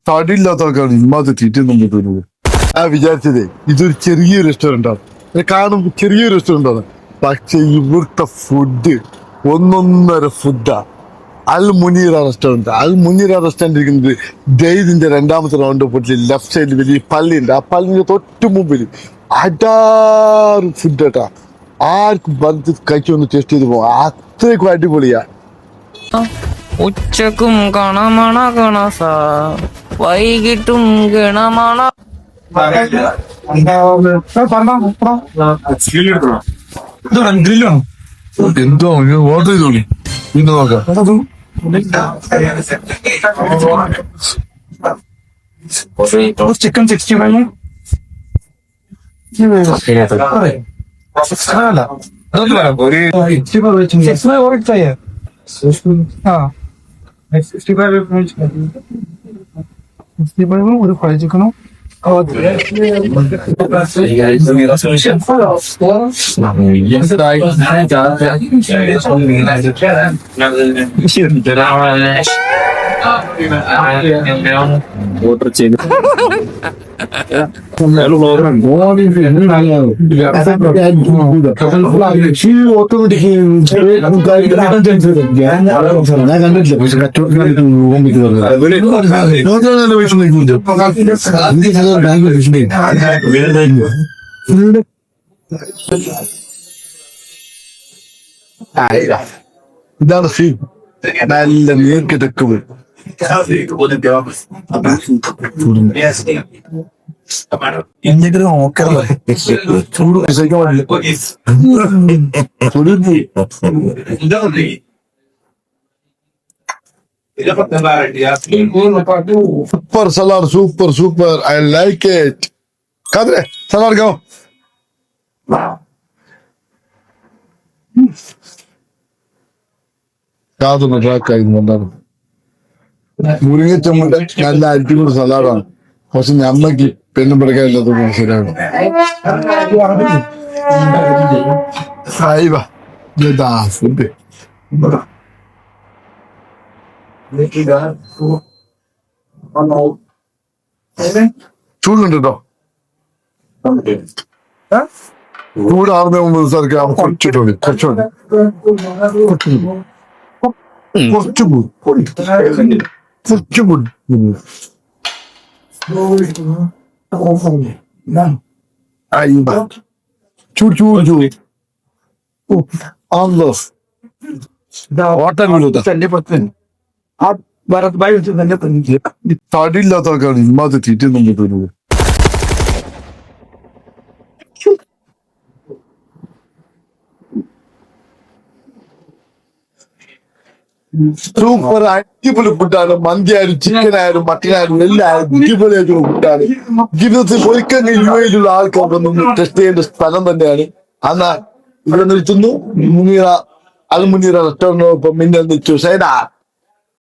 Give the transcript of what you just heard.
തടിയില്ലാത്ത ആൾക്കാണ് ഇമാത്ത തീറ്റൊന്നും കിട്ടുന്നത്. വിചാരിച്ചതേ ഇതൊരു ചെറിയ റെസ്റ്റോറന്റ് ആണ്, കാണുമ്പോ ചെറിയൊരു റെസ്റ്റോറന്റ് ആണ്, പക്ഷെ ഇവിടുത്തെ ഫുഡ് ഒന്നൊന്നര ഫുഡാ. അൽ മുനീറ റെസ്റ്റോറന്റ്. അൽ മുനീറ റെസ്റ്റോറന്റ് ഇരിക്കുന്നത് ദൈദിന്റെ രണ്ടാമത്തെ റൗണ്ട് പോയിട്ട് ലെഫ്റ്റ് സൈഡിൽ വലിയ പള്ളിയുണ്ട്. ആ പള്ളിന്റെ തൊട്ട് മുമ്പിൽ അടാറ് ഫുഡ് കേട്ടാ. ആർക്കും പറഞ്ഞ് കഴിച്ചൊന്ന് ടേസ്റ്റ് ചെയ്ത് പോകാം, അത്രയ്ക്കും അടിപൊളിയാ. ഉച്ചക്കും കണമണ കണസ, വൈകിട്ടും ഗണമണ. എന്തോ ഓർഡർ ചെയ്തോളി, പിന്നെ നോക്കാം. ചിക്കൻ 65 ഒരു ഫ്രൈ ചിക്കനും ഓർഡർ ചെയ്ത് ഇതാണ് ഫീൽ. നല്ല നീർക്കിടക്കും super salad, super super, I like it. കാതറെ സലാഡ് खाओ. കാതൊന്ന് ട്രാക്കായിരുന്നു. മുരിങ്ങച്ചമ്മന്റെ നല്ല അടിപൊളി സലാഡാണ്, പക്ഷെ ഞമ്മക്ക് പെണ്ണും പിടക്കാനില്ലാത്ത ശരിയാണ്. ഫുഡ് ചൂടുണ്ട് കേട്ടോ. ചൂടാറുന്ന മുമ്പ് സർക്കാർ കുറച്ചിട്ടുണ്ട്, കുറച്ചുകൂടി തടിയില്ലാത്ത ആൾക്കാണ് ഇമാത്ത തീറ്റൊന്നും കിട്ടുന്നത്. സൂപ്പർ അടിപൊളി ഫുഡാണ്. മന്തിയായാലും ചിക്കനായാലും മട്ടനായാലും എല്ലാം അടിപൊളിയായിട്ടുള്ള ഫുഡാണ്. ജീവിതത്തിൽ ഒരിക്കൽ യുഎയിലുള്ള ആൾക്കാർക്കൊന്നും ടെസ്റ്റ് ചെയ്യേണ്ട സ്ഥലം തന്നെയാണ്. അന്നാ ഇവിടെ നിർത്തുന്നു. മുനീറ അൽ മുനീറ റെസ്റ്റോറന്റിനൊപ്പം മിന്നൽ നിൽച്ചു സൈഡാ.